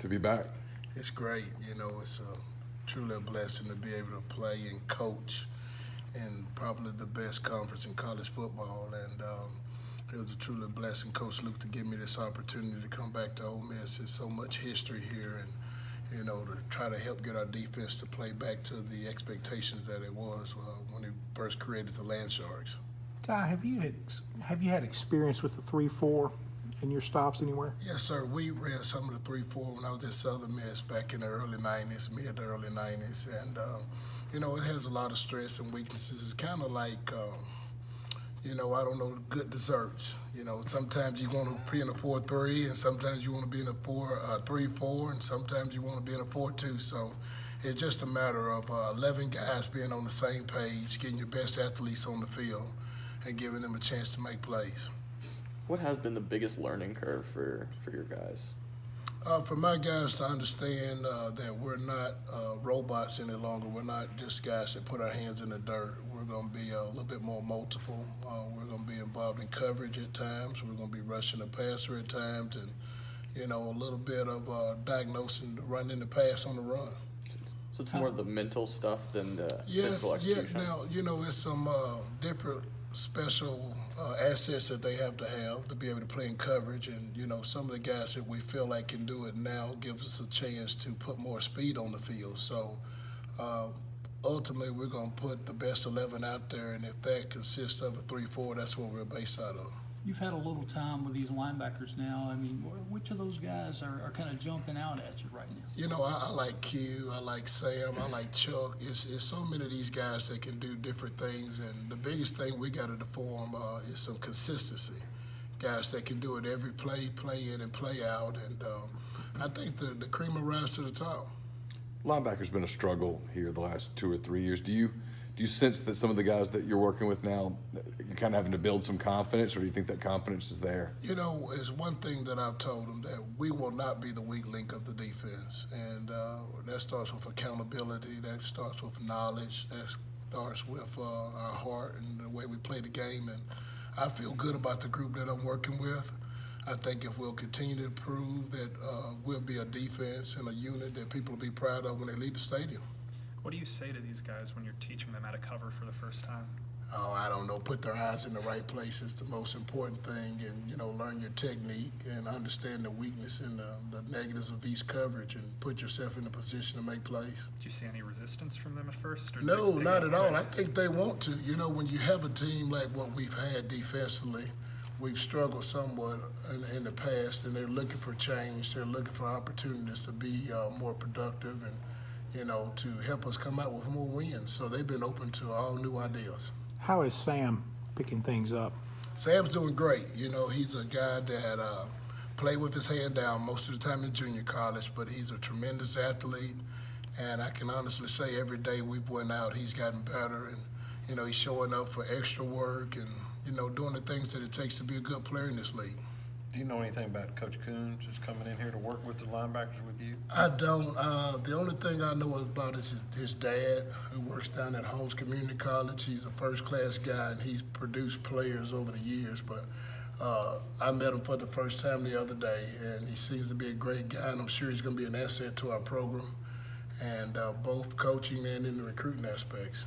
to be back? It's great. It's truly a blessing to be able to play and coach in probably the best conference in college football. And it was a truly blessing, Coach Luke, to give me this opportunity to come back to Ole Miss. There's so much history here, and to try to help get our defense to play back to the expectations that it was when he first created the Land Sharks. Ty, have you had experience with the 3-4 in your stops anywhere? Yes, sir. We ran some of the 3-4 when I was at Southern Miss back in the early 90s, mid to early 90s. And, it has a lot of strengths and weaknesses. It's kind of like, I don't know, good desserts. Sometimes you want to be in a 4-3, and sometimes you want to be in a 3-4, and sometimes you want to be in a 4-2. So it's just a matter of 11 guys being on the same page, getting your best athletes on the field, and giving them a chance to make plays. What has been the biggest learning curve for your guys? For my guys to understand that we're not robots any longer. We're not just guys that put our hands in the dirt. We're going to be a little bit more multiple. We're going to be involved in coverage at times. We're going to be rushing the passer at times, and a little bit of diagnosing the run in the pass on the run. So it's more the mental stuff than the physical execution? Yes. Now, it's some different special assets that they have to be able to play in coverage, and some of the guys that we feel like can do it now gives us a chance to put more speed on the field. So ultimately we're going to put the best 11 out there, and if that consists of a 3-4, that's what we're based out of. You've had a little time with these linebackers now. I mean, which of those guys are kind of jumping out at you right now? I like Q, I like Sam, I like Chuck. It's so many of these guys that can do different things, and the biggest thing we got to form is some consistency. Guys that can do it every play in and play out, and I think the cream will rise to the top. Linebacker's been a struggle here the last 2 or 3 years. Do you sense that some of the guys that you're working with now, you're kind of having to build some confidence, or do you think that confidence is there? It's one thing that I've told them, that we will not be the weak link of the defense. And that starts with accountability, that starts with knowledge, that starts with our heart and the way we play the game. And I feel good about the group that I'm working with. I think if we'll continue to prove that we'll be a defense and a unit that people will be proud of when they leave the stadium. What do you say to these guys when you're teaching them how to cover for the first time? Oh, I don't know. Put their eyes in the right place is the most important thing, and learn your technique and understand the weakness and the negatives of each coverage, and put yourself in a position to make plays. Did you see any resistance from them at first? Or No, not at all. I think they want to. When you have a team like what we've had defensively, we've struggled somewhat in the past, and they're looking for change. They're looking for opportunities to be more productive and to help us come out with more wins. So they've been open to all new ideas. How is Sam picking things up? Sam's doing great. He's a guy that played with his hand down most of the time in junior college, but he's a tremendous athlete. And I can honestly say every day we've went out, he's gotten better. And, he's showing up for extra work and, doing the things that it takes to be a good player in this league. Do you know anything about Coach Coons just coming in here to work with the linebackers with you? I don't. The only thing I know about is his dad, who works down at Holmes Community College. He's a first-class guy, and he's produced players over the years. But I met him for the first time the other day, and he seems to be a great guy, and I'm sure he's going to be an asset to our program, and both coaching and in the recruiting aspects.